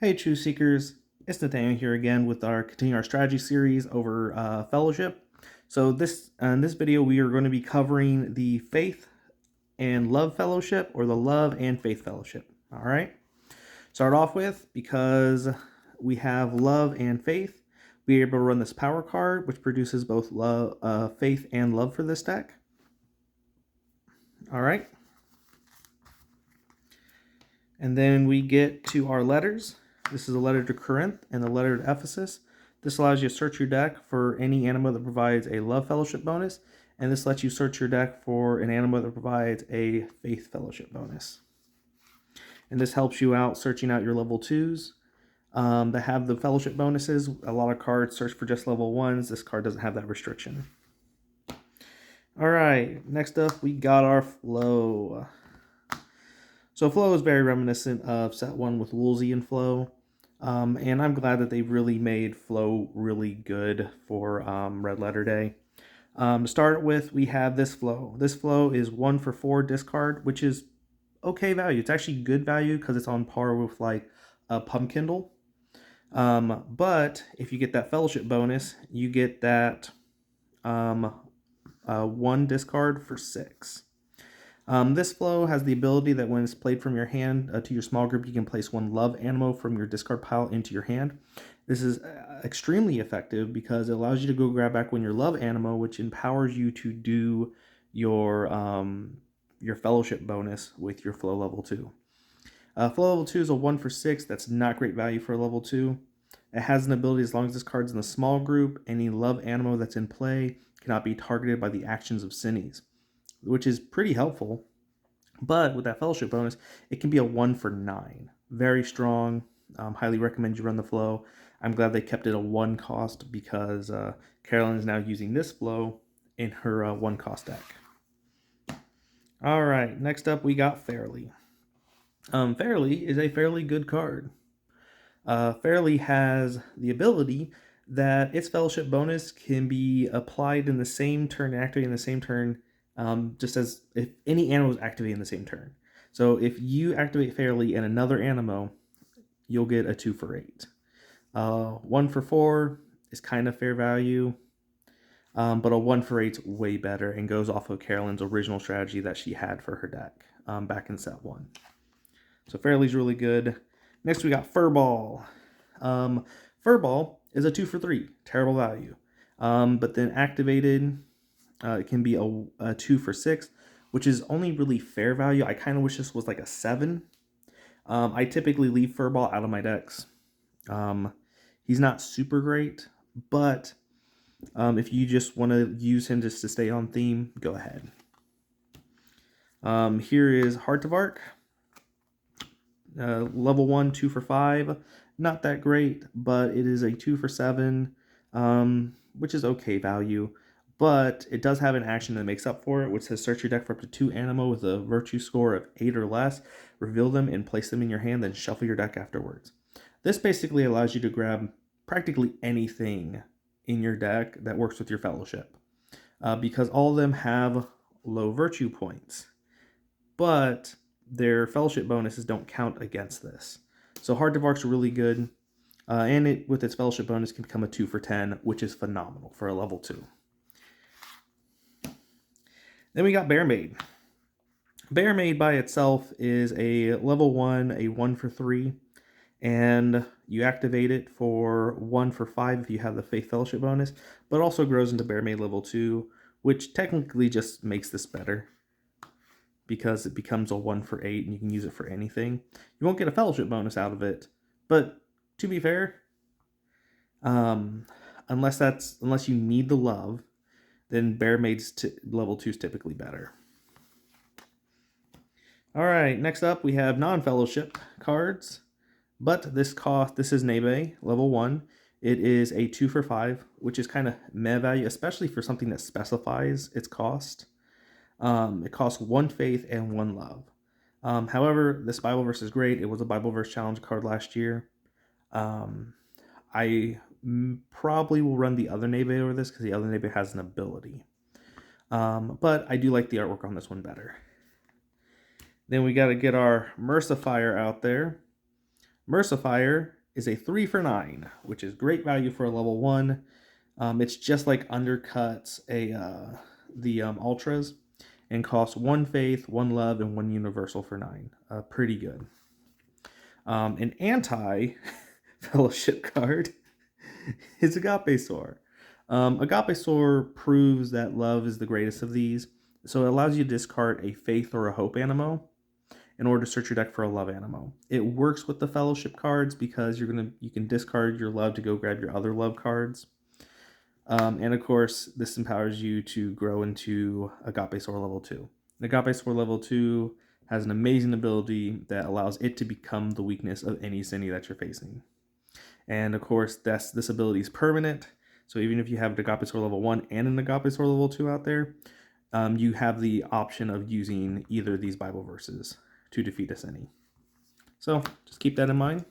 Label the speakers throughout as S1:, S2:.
S1: Hey, Truth Seekers, it's Nathanael here again with continuing our strategy series over Fellowship. So in this video, we are going to be covering the Faith and Love Fellowship, or the Love and Faith Fellowship. All right. Start off with, because we have Love and Faith, we are able to run this power card, which produces both faith and love for this deck. All right. And then we get to our letters. This is a letter to Corinth and a letter to Ephesus. This allows you to search your deck for any Animo that provides a Love Fellowship bonus, and this lets you search your deck for an Animo that provides a Faith Fellowship bonus. And this helps you out searching out your level 2s that have the Fellowship bonuses. A lot of cards search for just level 1s. This card doesn't have that restriction. All right, next up we got our Flow. So Flow is very reminiscent of set 1 with Woolsey and Flow. And I'm glad that they really made Flow really good for Red Letter Day. To start with, we have this Flow. This Flow is 1 for 4 discard, which is okay value. It's actually good value because it's on par with like a Pumpkindle. But if you get that Fellowship bonus, you get that 1 discard for 6. This Flow has the ability that when it's played from your hand to your small group, you can place 1 Love Animo from your discard pile into your hand. This is extremely effective because it allows you to go grab back 1 your Love Animo, which empowers you to do your Fellowship bonus with your Flow level 2. Flow level 2 is a 1 for 6. That's not great value for a level 2. It has an ability, as long as this card's in the small group, any Love Animo that's in play cannot be targeted by the actions of Cinnies, which is pretty helpful. But with that Fellowship bonus, it can be a 1 for 9. Very strong. Highly recommend you run the Flow. I'm glad they kept it a 1 cost because Carolyn is now using this Flow in her 1 cost deck. All right, next up we got Fairly. Fairly is a fairly good card. Fairly has the ability that its Fellowship bonus can be applied in the same turn, activated in the same turn, just as if any Animo is activated in the same turn. So if you activate Fairly and another Animo, you'll get a 2 for 8. 1 for 4 is kind of fair value, but a 1 for 8 is way better and goes off of Carolyn's original strategy that she had for her deck back in set 1. So Fairly's really good. Next we got Furball. Furball is a 2 for 3, terrible value. But then activated, it can be a 2 for 6, which is only really fair value. I kind of wish this was like a 7. I typically leave Furball out of my decks. He's not super great, but if you just want to use him just to stay on theme, go ahead. Here is Heart of Arc. Level 1, 2 for 5. Not that great, but it is a 2 for 7, which is okay value. But it does have an action that makes up for it, which says search your deck for up to 2 Animo with a virtue score of 8 or less, reveal them and place them in your hand, then shuffle your deck afterwards. This basically allows you to grab practically anything in your deck that works with your Fellowship, because all of them have low virtue points, but their Fellowship bonuses don't count against this. So Heart of Arc's really good, and it with its Fellowship bonus can become a 2 for 10, which is phenomenal for a level 2. Then we got Bear Maid. Bear Maid by itself is a level 1, a 1 for 3, and you activate it for 1 for 5 if you have the Faith Fellowship bonus, but also grows into Bear Maid level 2, which technically just makes this better, because it becomes a 1 for 8 and you can use it for anything. You won't get a Fellowship bonus out of it, but to be fair, unless you need the love, then Bear Maid's level 2 is typically better. All right, next up we have non-Fellowship cards, but this is nave, level 1. It is a 2 for 5, which is kind of meh value, especially for something that specifies its cost. It costs 1 faith and 1 love. However, this Bible verse is great. It was a Bible verse challenge card last year. I probably will run the other nave over this because the other nave has an ability. But I do like the artwork on this one better. Then we got to get our Mercifire out there. Mercifire is a 3 for 9, which is great value for a level 1. It's just like undercuts the Ultras and costs 1 Faith, 1 Love, and 1 Universal for 9. Pretty good. An Anti-Fellowship card is Agape Soar. Agape Soar proves that love is the greatest of these, so it allows you to discard a Faith or a Hope Animo in order to search your deck for a Love Animo. It works with the Fellowship cards because you can discard your Love to go grab your other Love cards. And of course, this empowers you to grow into Agape Soar level 2. Agape Soar level 2 has an amazing ability that allows it to become the weakness of any Cine that you're facing. And of course, this ability is permanent. So even if you have Agape Soar level 1 and an Agape Soar level 2 out there, you have the option of using either of these Bible verses to defeat a Cine. So just keep that in mind.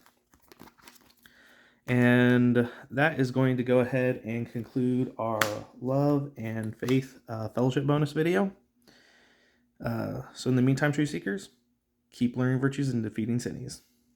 S1: And that is going to go ahead and conclude our Love and Faith Fellowship bonus video. So in the meantime, Truth Seekers, keep learning virtues and defeating Cines.